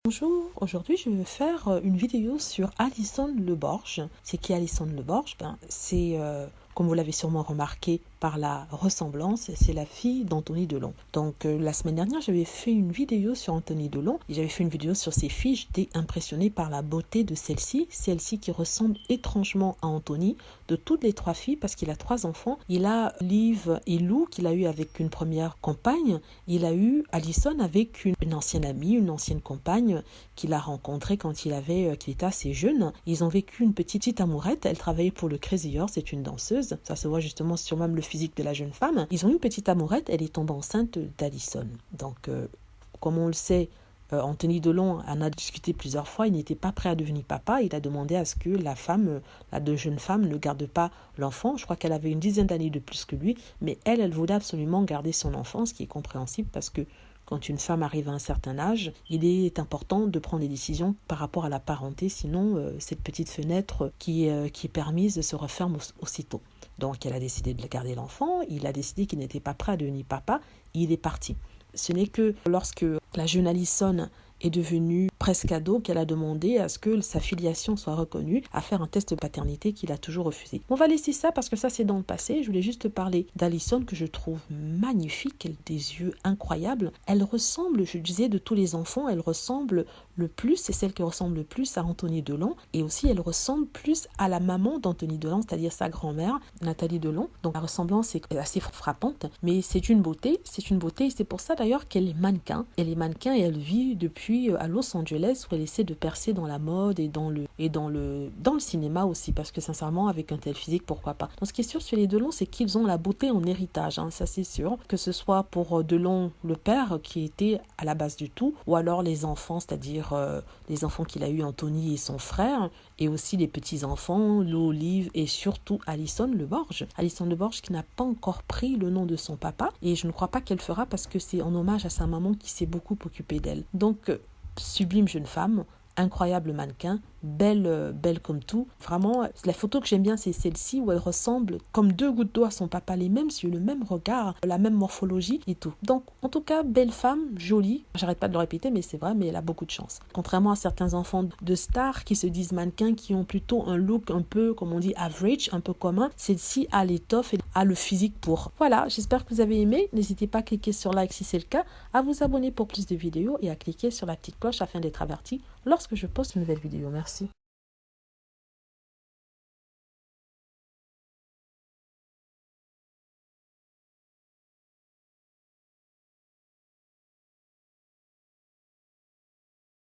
Bonjour, aujourd'hui je vais faire une vidéo sur Alison Le Borge. C'est qui Alison Le Borge? C'est, comme vous l'avez sûrement remarqué par la ressemblance, c'est la fille d'Anthony Delon. Donc la semaine dernière j'avais fait une vidéo sur Anthony Delon et j'avais fait une vidéo sur ses filles. J'étais impressionnée par la beauté de celle-ci qui ressemble étrangement à Anthony, de toutes les trois filles parce qu'il a trois enfants. Il a Liv et Lou qu'il a eu avec une première compagne. Il a eu Alison avec une ancienne amie, une ancienne compagne qu'il a rencontrée quand qu'il était assez jeune. Ils ont vécu une petite amourette. Elle travaillait pour le Crazy Horse, c'est une danseuse. Ça se voit justement sur même le physique de la jeune femme. Ils ont eu une petite amourette. Elle est tombée enceinte d'Alison. Donc, comme on le sait, Anthony Delon en a discuté plusieurs fois. Il n'était pas prêt à devenir papa. Il a demandé à ce que la deux jeunes femmes ne garde pas l'enfant. Je crois qu'elle avait une dizaine d'années de plus que lui, mais elle voulait absolument garder son enfant, ce qui est compréhensible parce que quand une femme arrive à un certain âge, il est important de prendre des décisions par rapport à la parenté, sinon cette petite fenêtre qui est permise se referme aussitôt. Donc elle a décidé de garder l'enfant, il a décidé qu'il n'était pas prêt à devenir papa, il est parti. Ce n'est que lorsque la jeune Alison est devenue presque ado qu'elle a demandé à ce que sa filiation soit reconnue, à faire un test de paternité qu'il a toujours refusé. On va laisser ça parce que ça c'est dans le passé. Je voulais juste parler d'Alison que je trouve magnifique, elle a des yeux incroyables. Elle ressemble, je disais, de tous les enfants, elle ressemble le plus, c'est celle qui ressemble le plus à Anthony Delon et aussi elle ressemble plus à la maman d'Anthony Delon, c'est-à-dire sa grand-mère, Nathalie Delon. Donc la ressemblance est assez frappante, mais c'est une beauté et c'est pour ça d'ailleurs qu'elle est mannequin. Elle est mannequin et elle vit depuis à Los Angeles où elle essaie de percer dans la mode et dans le cinéma aussi parce que sincèrement avec un tel physique pourquoi pas. Donc ce qui est sûr sur les Delon c'est qu'ils ont la beauté en héritage, ça c'est sûr, que ce soit pour Delon le père qui était à la base du tout ou alors les enfants, c'est-à-dire les enfants qu'il a eu Anthony et son frère et aussi les petits-enfants, Lou, Liv et surtout Alison Le Borge. Alison Le Borge qui n'a pas encore pris le nom de son papa et je ne crois pas qu'elle fera parce que c'est en hommage à sa maman qui s'est beaucoup occupée d'elle. Donc sublime jeune femme, incroyable mannequin, belle comme tout. Vraiment, la photo que j'aime bien, c'est celle-ci où elle ressemble comme deux gouttes d'eau à son papa, les mêmes yeux, le même regard, la même morphologie et tout. Donc, en tout cas, belle femme, jolie. J'arrête pas de le répéter, mais c'est vrai, mais elle a beaucoup de chance. Contrairement à certains enfants de stars qui se disent mannequins, qui ont plutôt un look un peu, comme on dit, average, un peu commun, celle-ci a l'étoffe et a le physique pour. Voilà, j'espère que vous avez aimé. N'hésitez pas à cliquer sur like si c'est le cas, à vous abonner pour plus de vidéos et à cliquer sur la petite cloche afin d'être averti lorsque je poste une nouvelle vidéo. Merci.